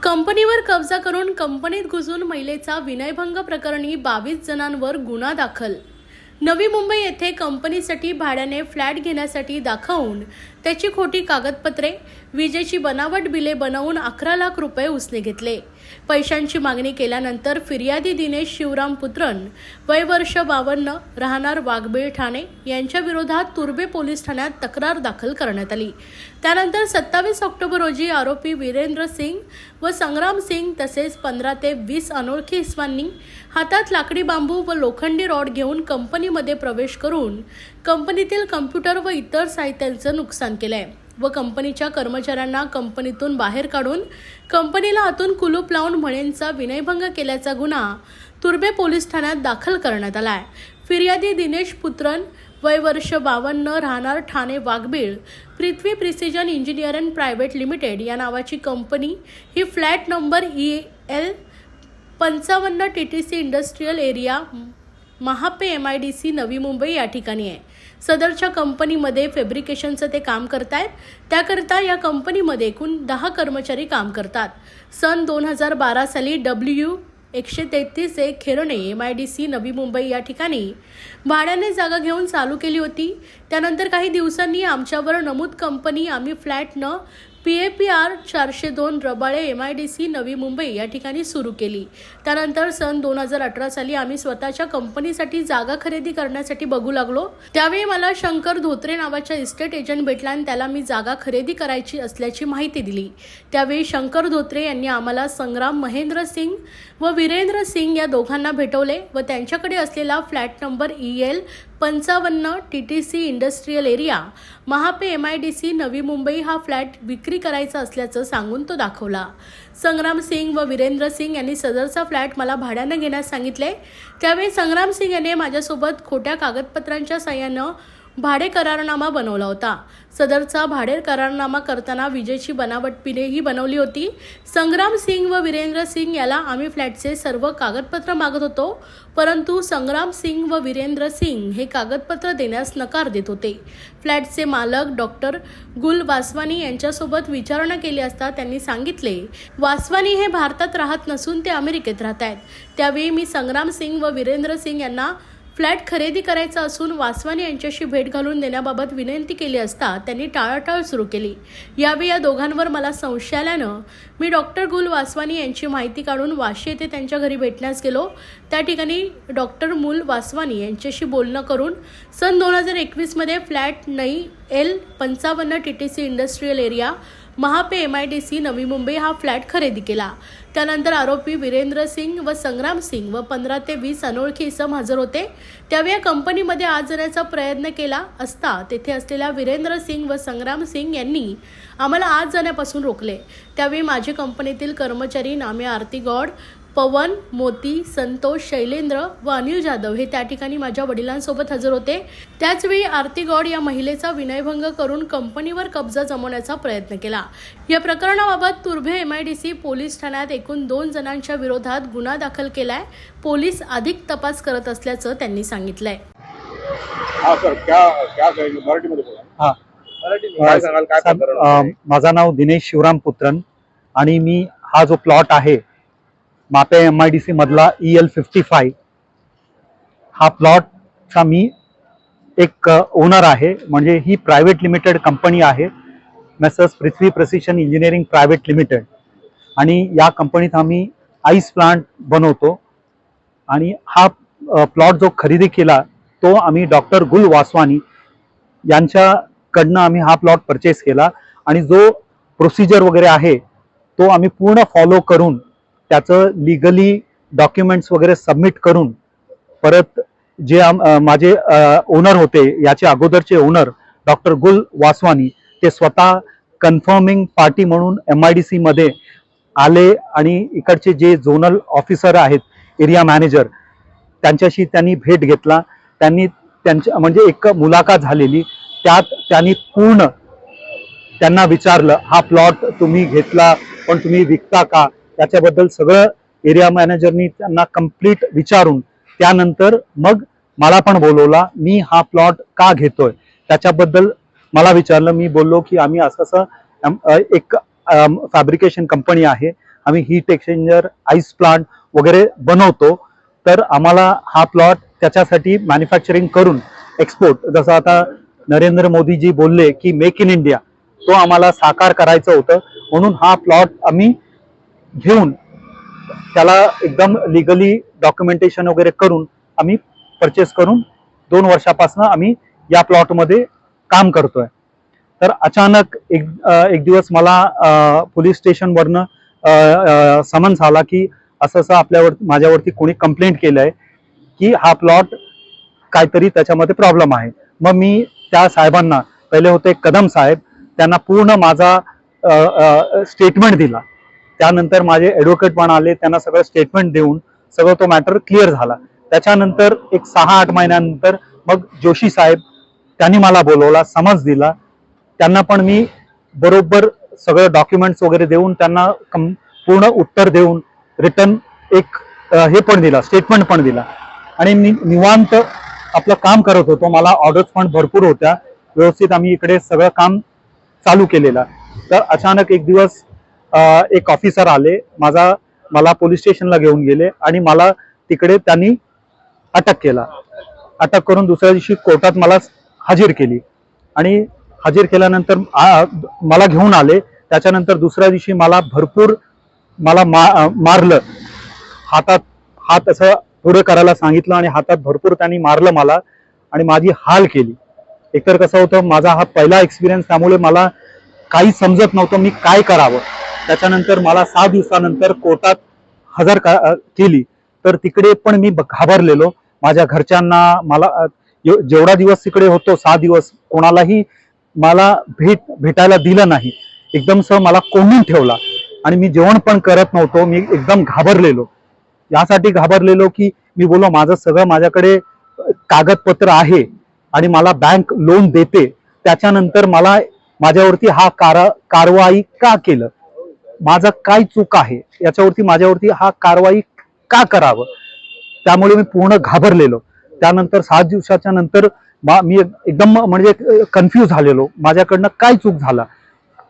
कंपनीवर कब्जा करून कंपनीत घुसून महिलेचा विनयभंग प्रकरणी 22 जणांवर गुन्हा दाखल। नवी मुंबई येथे कंपनीसाठी भाड्याने फ्लॅट घेण्यासाठी दाखवून त्याची खोटी कागदपत्रे, विजेची बनावट बिले बनवून 11 लाख रुपये उसने घेतले। पैशांची मागणी केल्यानंतर फिर्यादी दिनेश शिवराम पुत्रन, वय वर्ष 52, राहणार वाघबीळ ठाणे यांच्या विरोधात तुर्भे पोलीस ठाण्यात तक्रार दाखल करण्यात आली। त्यानंतर 27 ऑक्टोबर रोजी आरोपी वीरेंद्र सिंग व संग्राम सिंग तसेच 15 ते 20 अनोळखी इसमांनी हातात लाकडी बांबू व लोखंडी रॉड घेऊन कंपनीमध्ये प्रवेश करून कंपनीतील कम्प्युटर व इतर साहित्याचं नुकसान केलंय व कंपनीच्या कर्मचाऱ्यांना कंपनीतून बाहेर काढून कंपनीला आतून कुलूप लावून म्हणेंचा विनयभंग केल्याचा गुन्हा तुर्भे पोलीस ठाण्यात दाखल करण्यात आलाय। फिर्यादी दिनेश पुत्रन, वय वर्ष 52, राहणार Thane Waghbil, Prithvi precision engineering private limited या नावाची कंपनी ही flat number EL 55 TTC industrial area Mahape MIDC Navi Mumbai या ठिकाणी आहे। सदरच्या कंपनीमध्ये फॅब्रिकेशनचं ते काम करतायत। त्याकरता या कंपनीमध्ये एकूण 10 कर्मचारी काम करतात। सन 2012 साली W133 खेरणे MIDC नवी मुंबई या ठिकाणी भाड्याने जागा घेऊन चालू केली होती। त्यानंतर काही दिवसांनी आमच्यावर नमूद कंपनी आम्ही फ्लॅट न PAPR 402 रबाळे MIDC नवी मुंबई या ठिकाणी सुरू केली। त्यानंतर सन 2018 साली आम्ही स्वतःच्या कंपनीसाठी जागा खरेदी करण्यासाठी बघू लागलो। त्यावेळी मला शंकर धोत्रे नावाचा इस्टेट एजंट भेटला आणि त्याला मी जागा खरेदी करायची असल्याची माहिती दिली। त्यावेळी शंकर धोत्रे यांनी आम्हाला संग्राम महेंद्र सिंग व वीरेंद्र सिंग या दोघांना भेटवले व त्यांच्याकडे असलेला flat number EL 55 TTC industrial area Mahape MIDC Navi Mumbai हा फ्लॅट विक्री करायचा असल्याचं सांगून तो दाखवला। संग्राम सिंग व वीरेंद्र सिंग यांनी सदरचा फ्लॅट मला भाड्याने घेण्यास सांगितले। त्यावेळी संग्राम सिंग यांनी माझ्यासोबत खोट्या कागदपत्रांच्या साहाय्याने भाडे करारनामा बनवला होता। सदरचा भाडे करारनामा करताना विजेची बनावट बिले ही बनवली होती। संग्राम सिंग व वीरेंद्र सिंग याला आम्ही फ्लॅटचे सर्व कागदपत्र मागत होतो, परंतु संग्राम सिंग व वीरेंद्र सिंग हे कागदपत्र देण्यास नकार देत होते। फ्लॅटचे मालक डॉक्टर गुल वासवानी यांच्यासोबत विचारणा केली असता त्यांनी सांगितले, वासवानी हे भारतात राहत नसून ते अमेरिकेत राहत आहेत। त्यावेळी मी संग्राम सिंग व वीरेंद्र सिंग यांना फ्लॅट खरेदी करायचा असून वासवानी यांच्याशी भेट घालून देण्याबाबत विनंती केली असता त्यांनी टाळाटाळ सुरू केली। यावेळी या दोघांवर मला संशय आल्यानं मी डॉक्टर गुल वासवानी यांची माहिती काढून वाशी येथे त्यांच्या घरी भेटण्यास गेलो। त्या ठिकाणी डॉक्टर मुल वासवानी यांच्याशी बोलणं करून सन 2021 मध्ये फ्लॅट नई EL 55 TTC industrial area Mahape MIDC Navi Mumbai हा फ्लॅट खरेदी केला। त्यानंतर आरोपी वीरेंद्र सिंग व संग्राम सिंग व 15 ते 20 अनोळखी इसम हजर होते। त्यावेळी कंपनीमध्ये आत जाण्याचा प्रयत्न केला असता तेथे असलेल्या वीरेंद्र सिंग व संग्राम सिंग यांनी आम्हाला आत जाण्यापासून रोखले। त्यावेळी माझे कंपनीतील कर्मचारी नामे आरती गौड, पवन, मोती, संतोष, शैलेंद्र व अनिल जाधव हे त्या ठिकाणी माझ्या वडिलांसोबत हजर होते। त्याचवेळी आरती गौड या महिलेचा विनयभंग करून कंपनीवर कब्जा जमवण्याचा प्रयत्न केला। या प्रकरणाबाबत तुर्भे MIDC पोलीस ठाण्यात एकूण 2 जणांच्या विरोधात गुन्हा दाखल केलाय। पोलीस अधिक तपास करत असल्याचं त्यांनी सांगितलंय। माझं नाव दिनेश शिवराम पुत्रन आणि मी हा जो प्लॉट आहे मापे MIDC मधला EL 55 हा प्लॉटचा मी एक ओनर आहे। म्हणजे ही प्रायव्हेट लिमिटेड कंपनी आहे, मेसर्स पृथ्वी प्रिसिजन इंजिनिअरिंग प्रायव्हेट लिमिटेड, आणि या कंपनीत आम्ही आईस प्लांट बनवतो। आणि हा प्लॉट जो खरेदी केला तो आम्ही डॉक्टर गुल वासवानी यांच्याकडनं आम्ही हा प्लॉट परचेस केला आणि जो प्रोसिजर वगैरे आहे तो आम्ही पूर्ण फॉलो करून त्याचं लीगली डॉक्युमेंट्स वगैरे सबमिट करून परत जे माझे ओनर होते, याचे अगोदरचे ओनर डॉक्टर गुल वासवानी ते स्वतः कन्फर्मिंग पार्टी म्हणून MIDC मध्ये आले आणि इकडचे जे झोनल ऑफिसर आहेत, एरिया मॅनेजर, त्यांच्याशी त्यांनी भेट घेतला। त्यांनी त्यांच्या म्हणजे एक मुलाखत झालेली, त्यात त्यांनी पूर्ण त्यांना विचारलं हा प्लॉट तुम्ही घेतला पण तुम्ही विकता का, त्याच्याबद्दल सगळं एरिया मॅनेजरनी त्यांना कंप्लीट विचारून त्यानंतर मग मला पण बोलवला। मी हा प्लॉट का घेतोय त्याच्याबद्दल मला विचारलं। मी बोललो की आम्ही असं एक फॅब्रिकेशन कंपनी आहे आम्ही हीट एक्सचेंजर, आईस प्लांट वगैरे बनवतो. तर आम्हाला हा प्लॉट त्याच्यासाठी मॅन्युफॅक्चरिंग करून एक्सपोर्ट, जसं आता नरेंद्र मोदीजी बोलले की मेक इन इंडिया, तो आम्हाला साकार करायचं होतं. म्हणून हा प्लॉट आम्ही घेऊन त्याला एकदम लिगली डॉक्युमेंटेशन वगैरे करून आम्ही परचेस करून 2 वर्षापासून आम्ही या प्लॉटमध्ये काम करतोय. तर अचानक एक दिवस मला पोलीस स्टेशनवरनं समन्स आला की असं असं माझ्यावरती कोणी कंप्लेंट केलंय की हा प्लॉट काहीतरी त्याच्यामध्ये प्रॉब्लेम आहे. मग मी त्या साहेबांना, पहिले होते कदम साहेब, त्यांना पूर्ण माझा स्टेटमेंट दिला. त्यानंतर माझे ॲडव्होकेट पण आले, त्यांना सगळं स्टेटमेंट देऊन सगळं तो मॅटर क्लिअर झाला. त्याच्यानंतर एक 6-8 महिन्यानंतर मग जोशी साहेब, त्यांनी मला बोलवला, समन्स दिला. त्यांना पण मी बरोबर सगळं डॉक्युमेंट्स वगैरे देऊन त्यांना पूर्ण उत्तर देऊन रिटर्न एक हे पण दिला, स्टेटमेंट पण दिला. आणि मी निवांत आपलं काम करत होतो. मला ऑर्डर्स पण भरपूर होत्या, व्यवस्थित आम्ही इकडे सगळं काम चालू केलेलं. तर अचानक एक दिवस एक ऑफिसर आले, मला पोलीस स्टेशनला घेऊन गेले आणि मला तिकडे त्यांनी अटक केला. अटक करून दुसऱ्या दिवशी कोर्टात मला हजर केली आणि हजर केल्यानंतर मला घेऊन आले. त्याच्यानंतर दुसऱ्या दिवशी मला भरपूर मारलं, हात असं पुढे करायला सांगितलं आणि हातात भरपूर त्यांनी मारलं मला आणि माझी हाल केली. एकतर कसं होतं, माझा हा पहिला एक्सपिरियन्स, त्यामुळे मला काही समजत नव्हतं मी काय करावं. त्याच्यानंतर मला 6 दिवसानंतर कोर्टात हजर केली. तर तिकडे पण मी घाबरलेलो. माझ्या घरच्यांना, मला जेवढा दिवस तिकडे होतो 6 दिवस, कोणालाही मला भेटायला दिलं नाही. एकदम मला कोंडून ठेवला आणि मी जेवण पण करत नव्हतो. मी एकदम घाबरलेलो. यासाठी घाबरलेलो की मी बोललो माझं सगळं माझ्याकडे कागदपत्र आहे आणि मला बँक लोन देते, त्याच्यानंतर माझ्यावरती हा कारवाई का केलं, माझं काय चूक आहे, याच्यावरती माझ्यावरती हा कारवाई का करावं. त्यामुळे मी पूर्ण घाबरलेलो. त्यानंतर 7 दिवसाच्या नंतर मी एकदम म्हणजे कन्फ्यूज झालेलो, माझ्याकडनं काय चूक झाला.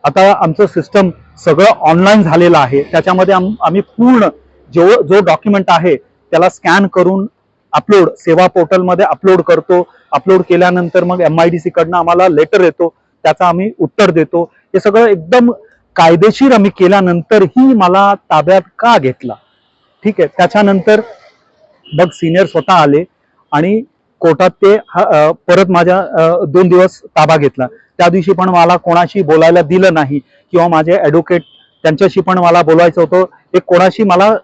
आता आमचं सिस्टम सगळं ऑनलाईन झालेलं आहे. त्याच्यामध्ये आम्ही पूर्ण जो डॉक्युमेंट आहे त्याला स्कॅन करून अपलोड सेवा पोर्टलमध्ये अपलोड करतो. अपलोड केल्यानंतर मग MIDC कडनं आम्हाला लेटर येतो, त्याचा आम्ही उत्तर देतो. हे सगळं एकदम कायदेशीर आम्ही केल्यानंतरही मला ताब्यात का घेतला. ठीक आहे. त्याच्यानंतर मग सिनियर स्वतः आले आणि कोर्टात ते परत माझ्या 2 दिवस ताबा घेतला. त्या दिवशी पण मला कोणाशी बोलायला दिलं नाही किंवा माझे ॲडव्होकेट, त्यांच्याशी पण मला बोलायचं होतं, हे कोणाशी मला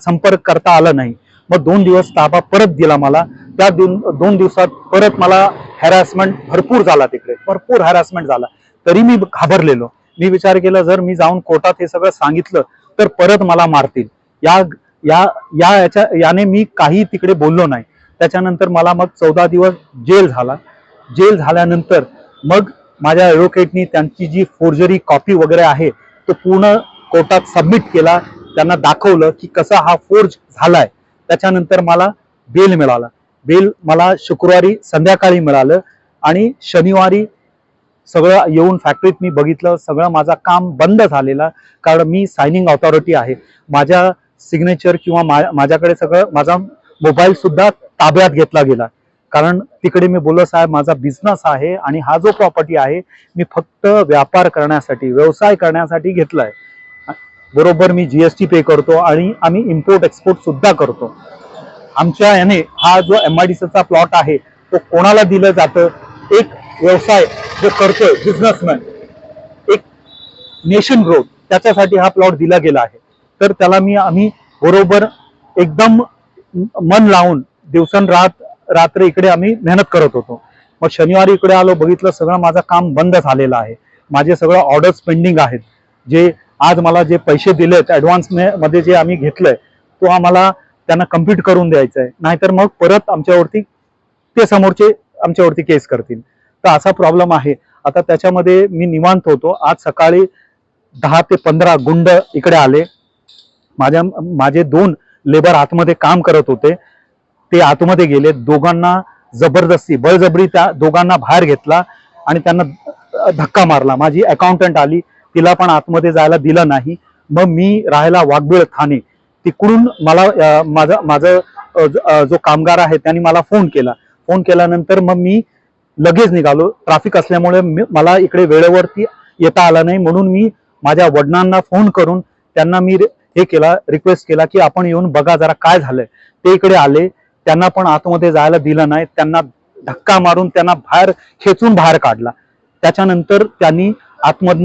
संपर्क करता आला नाही. मग 2 दिवस ताबा परत दिला मला. त्या 2 दिवसात परत मला हॅरॅसमेंट भरपूर झाला, तिकडे भरपूर हॅरॅसमेंट झाला. तरी मी घाबरलेलो. मी विचार केला, जर मी जाऊन कोर्टात हे सगळं सांगितलं तर परत मला मारतील. याने मी काही तिकडे बोललो नाही. त्याच्यानंतर मला मग 14 दिवस जेल झाला. जेल झाल्यानंतर मग माझ्या ॲडव्होकेटनी त्यांची जी फोर्जरी कॉपी वगैरे आहे तो पूर्ण कोर्टात सबमिट केला. त्यांना दाखवलं की कसा हा फोर्ज झालाय. त्याच्यानंतर मला बेल मिळाला. बेल मला शुक्रवारी संध्याकाळी मिळालं आणि शनिवारी सगळं येऊन फॅक्टरीत मी बघितलं, सगळं माझं काम बंद झालेलं. कारण मी सायनिंग ऑथॉरिटी आहे. माझ्या सिग्नेचर किंवा माझ्याकडे सगळं, माझा मोबाईल सुद्धा ताब्यात घेतला गेला. कारण तिकडे मी बोललो, साहेब माझा बिझनेस आहे आणि हा जो प्रॉपर्टी आहे मी फक्त व्यापार करण्यासाठी, व्यवसाय करण्यासाठी घेतलाय. बरोबर मी GST पे करतो आणि आम्ही इम्पोर्ट एक्सपोर्ट सुद्धा करतो. आमच्या याने हा जो MIDCचा प्लॉट आहे तो कोणाला दिलं जातं, एक व्यवसाय जो करतोय बिझनेसमॅन, एक नेशन ग्रोथ, त्याच्यासाठी हा प्लॉट दिला गेला आहे. तर त्याला आम्ही बरोबर एकदम मन लावून रात्र इकडे आम्ही मेहनत करत होतो. मग शनिवारी इकडे आलो, बघितलं सगळं माझं काम बंद झालेलं आहे. माझे सगळं ऑर्डर्स पेंडिंग आहेत. जे आज मला जे पैसे दिलेत ऍडव्हान्स मध्ये जे आम्ही घेतलंय तो आम्हाला त्यांना कम्प्लीट करून द्यायचा आहे, नाहीतर मग परत आमच्यावरती ते समोरचे आमच्यावरती केस करतील. तर असा प्रॉब्लेम आहे. आता त्याच्यामध्ये मी निवांत होतो. आज सकाळी 10 ते 15 गुंड इकडे आले. माझे 2 लेबर आतमध्ये काम करत होते, ते आतमध्ये गेले. दोघांना जबरदस्ती बळजबरी त्या दोघांना बाहेर घेतला आणि त्यांना धक्का मारला. माझी अकाउंटंट आली, तिला पण आतमध्ये जायला दिलं नाही. मग मी राहायला वाघबीळ ठाणे, तिकडून मला माझं जो कामगार आहे त्यांनी मला फोन केल्यानंतर मग मी लगेच निघालो. ट्रॅफिक असल्यामुळे मला इकडे वेळेवरती येता आला नाही, म्हणून मी माझ्या वडिलांना फोन करून त्यांना मी रिक्वेस्ट केला की आपण येऊन बघा जरा काय झालंय. ते इकडे आले, त्यांना पण आतमध्ये जायला दिलं नाही, त्यांना धक्का मारून त्यांना खेचून बाहेर काढला. त्याच्यानंतर त्यांनी आतमधनं